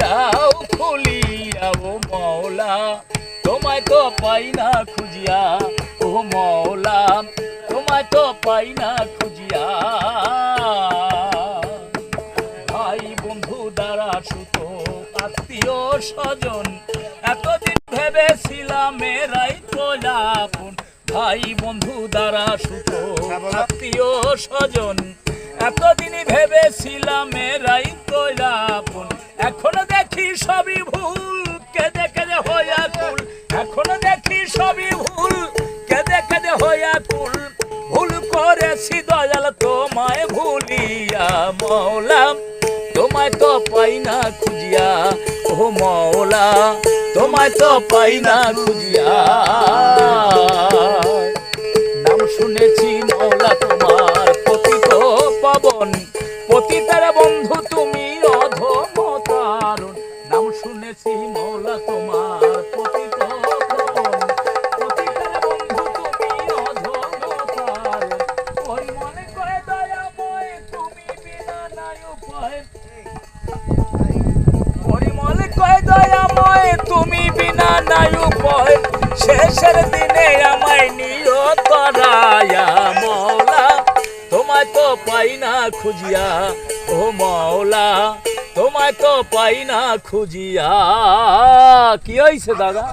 দাও খুলিয়া ও মওলা তোমায় তো পাই না খুঁজিয়া ও মওলা তোমায় তো পাই না খুঁজিয়া ভাই বন্ধু দ্বারা সুত আত্মীয় স্বজন এতদিন ভেবেছিলাম এরাই তো আপন ভাই বন্ধু দ্বারা সুত আত্মীয় স্বজন এতদিন ভেবেছিলাম এরাই তো আপন এখন দেখি সবই ভুল কেঁদে কেঁদে হইয়া কুল এখন দেখি সবই ভুল কেঁদে কেঁদে হইয়া কুল ভুল করেছি দয়াল তোমায় ভুলিয়া মওলা তোমায় তো পাই না খুঁজিয়া ও মওলা তোমায় তো পাই না খুঁজিয়া নাম শুনেছি মওলা তোমার পতিত পাবন পতিতার বন্ধু তুমি অধম তারুণ নাম শুনেছি মওলা তোমার পতিত পাবন পতিতার বন্ধু তুমি অধম তারুণ ওই মনে করে দয়াময় তুমি বিনা নাই উপায় পরিমল কয় দয়াময় তুমি বিনা নাই উপায় শেষের দিনে আমায় নিও তরায়া মওলা তোমায় তো পাই না খুঁজিয়া ও মওলা তোমায় তো পাই না খুঁজিয়া কি হইছে দাদা